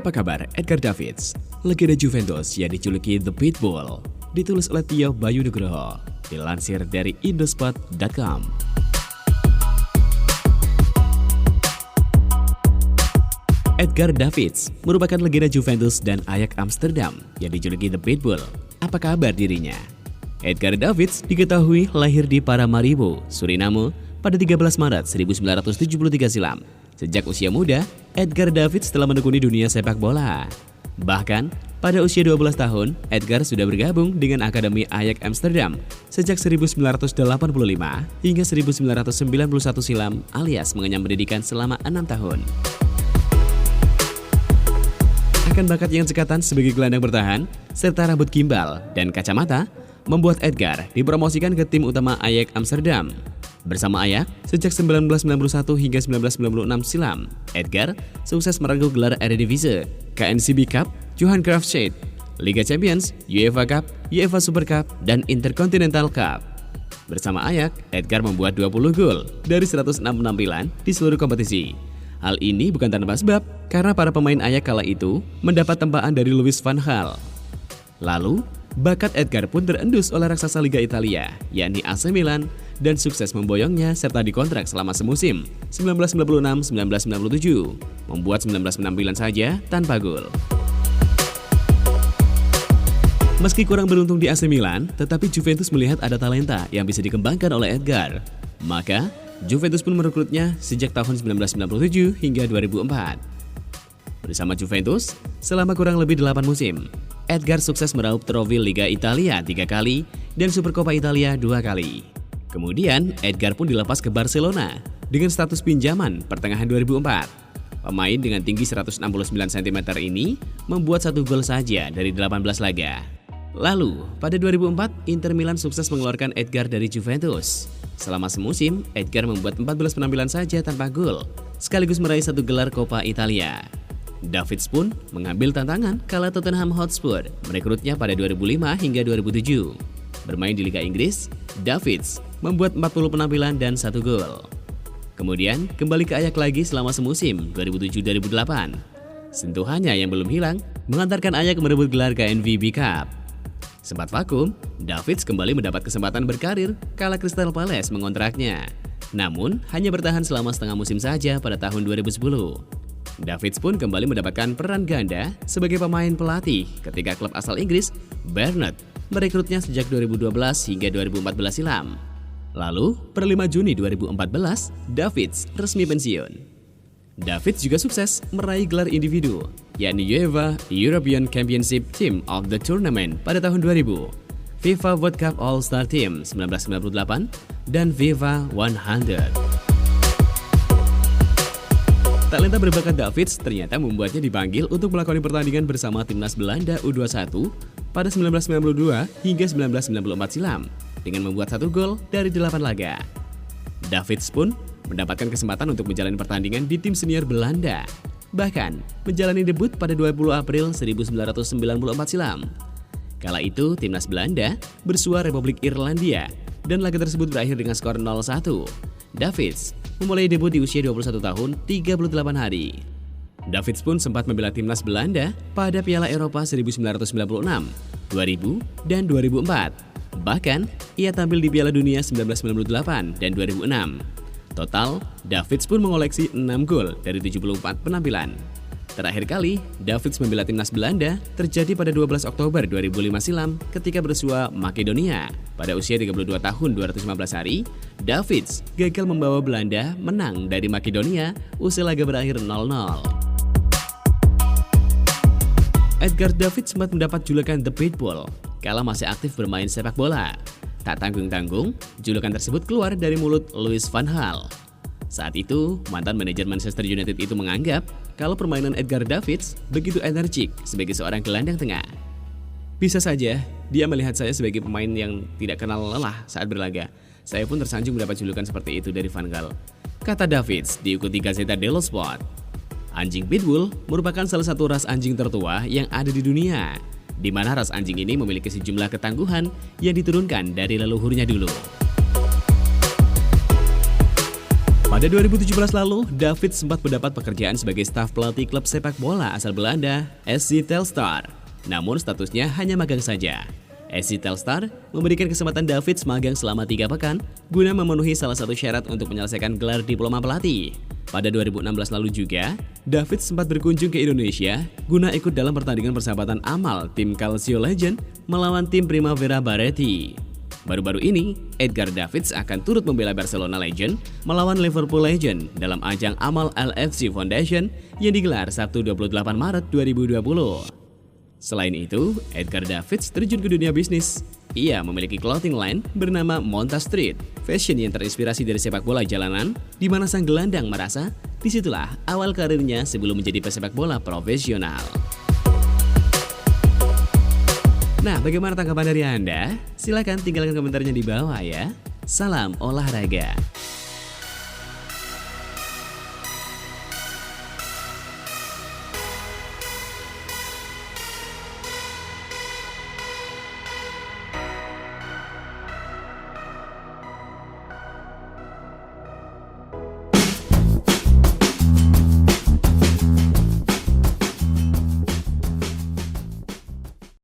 Apa kabar Edgar Davids, legenda Juventus yang dijuluki The Pitbull? Ditulis oleh Tio Bayu Nugroho, dilansir dari Indosport.com. Edgar Davids merupakan legenda Juventus dan Ajax Amsterdam yang dijuluki The Pitbull. Apa kabar dirinya? Edgar Davids diketahui lahir di Paramaribo, Suriname pada 13 Maret 1973 silam. Sejak usia muda, Edgar Davids telah menekuni dunia sepak bola. Bahkan, pada usia 12 tahun, Edgar sudah bergabung dengan Akademi Ajax Amsterdam sejak 1985 hingga 1991 silam, alias mengenyam pendidikan selama 6 tahun. Akan bakat yang cekatan sebagai gelandang bertahan, serta rambut gimbal dan kacamata, membuat Edgar dipromosikan ke tim utama Ajax Amsterdam. Bersama Ajax, sejak 1991 hingga 1996 silam, Edgar sukses merengkuh gelar Eredivisie, KNCB Cup, Johan Cruijff, Liga Champions, UEFA Cup, UEFA Super Cup, dan Intercontinental Cup. Bersama Ajax, Edgar membuat 20 gol dari 106 penampilan di seluruh kompetisi. Hal ini bukan tanpa sebab, karena para pemain Ajax kala itu mendapat tempaan dari Louis van Gaal. Lalu, bakat Edgar pun terendus oleh raksasa Liga Italia, yakni AC Milan, dan sukses memboyongnya serta dikontrak selama semusim 1996-1997, membuat 19 penampilan saja tanpa gol. Meski kurang beruntung di AC Milan, tetapi Juventus melihat ada talenta yang bisa dikembangkan oleh Edgar. Maka, Juventus pun merekrutnya sejak tahun 1997 hingga 2004. Bersama Juventus, selama kurang lebih 8 musim, Edgar sukses meraup trofi Liga Italia 3 kali dan Supercoppa Italia 2 kali. Kemudian, Edgar pun dilepas ke Barcelona dengan status pinjaman pertengahan 2004. Pemain dengan tinggi 169 cm ini membuat 1 gol saja dari 18 laga. Lalu, pada 2004, Inter Milan sukses mengeluarkan Edgar dari Juventus. Selama semusim, Edgar membuat 14 penampilan saja tanpa gol, sekaligus meraih 1 gelar Coppa Italia. Davids pun mengambil tantangan kala Tottenham Hotspur merekrutnya pada 2005 hingga 2007. Bermain di Liga Inggris, Davids membuat 40 penampilan dan 1 gol. Kemudian kembali ke Ajax lagi selama semusim 2007-2008. Sentuhannya yang belum hilang mengantarkan Ajax merebut gelar KNVB Cup. Sempat vakum, Davids kembali mendapat kesempatan berkarir kala Crystal Palace mengontraknya. Namun hanya bertahan selama setengah musim saja pada tahun 2010. Davids pun kembali mendapatkan peran ganda sebagai pemain pelatih ketika klub asal Inggris, Barnet, merekrutnya sejak 2012 hingga 2014 silam. Lalu, per 5 Juni 2014, Davids resmi pensiun. Davids juga sukses meraih gelar individu, yakni UEFA European Championship Team of the Tournament pada tahun 2000, FIFA World Cup All-Star Team 1998, dan FIFA 100. Talenta berbakat Davids ternyata membuatnya dipanggil untuk melakoni pertandingan bersama timnas Belanda U21 pada 1992 hingga 1994 silam dengan membuat 1 gol dari 8 laga. Davids pun mendapatkan kesempatan untuk menjalani pertandingan di tim senior Belanda, bahkan menjalani debut pada 20 April 1994 silam. Kala itu timnas Belanda bersua Republik Irlandia dan laga tersebut berakhir dengan skor 0-1. Davids memulai debut di usia 21 tahun 38 hari. Davids pun sempat membela timnas Belanda pada Piala Eropa 1996, 2000, dan 2004. Bahkan, ia tampil di Piala Dunia 1998 dan 2006. Total, Davids pun mengoleksi 6 gol dari 74 penampilan. Terakhir kali, Davids membela timnas Belanda terjadi pada 12 Oktober 2005 silam ketika bersua Makedonia. Pada usia 32 tahun 215 hari, Davids gagal membawa Belanda menang dari Makedonia usai laga berakhir 0-0. Edgar Davids sempat mendapat julukan The Pitbull kala masih aktif bermain sepak bola. Tak tanggung-tanggung, julukan tersebut keluar dari mulut Louis van Gaal. Saat itu, mantan manajer Manchester United itu menganggap kalau permainan Edgar Davids begitu energik sebagai seorang gelandang tengah. Bisa saja, dia melihat saya sebagai pemain yang tidak kenal lelah saat berlaga. Saya pun tersanjung mendapat julukan seperti itu dari Van Gaal, kata Davids diikuti Gazzetta dello Sport. Anjing Pitbull merupakan salah satu ras anjing tertua yang ada di dunia, di mana ras anjing ini memiliki sejumlah ketangguhan yang diturunkan dari leluhurnya dulu. Pada 2017 lalu, David sempat mendapat pekerjaan sebagai staf pelatih klub sepak bola asal Belanda, SC Telstar. Namun statusnya hanya magang saja. SC Telstar memberikan kesempatan David magang selama 3 pekan guna memenuhi salah satu syarat untuk menyelesaikan gelar diploma pelatih. Pada 2016 lalu juga, David sempat berkunjung ke Indonesia guna ikut dalam pertandingan persahabatan amal tim Calcio Legend melawan tim Primavera Barretti. Baru-baru ini, Edgar Davids akan turut membela Barcelona Legend melawan Liverpool Legend dalam ajang Amal LFC Foundation yang digelar Sabtu 28 Maret 2020. Selain itu, Edgar Davids terjun ke dunia bisnis. Ia memiliki clothing line bernama Monta Street, fashion yang terinspirasi dari sepak bola jalanan, di mana sang gelandang merasa disitulah awal karirnya sebelum menjadi pesepak bola profesional. Nah, bagaimana tanggapan dari Anda? Silahkan tinggalkan komentarnya di bawah ya. Salam olahraga.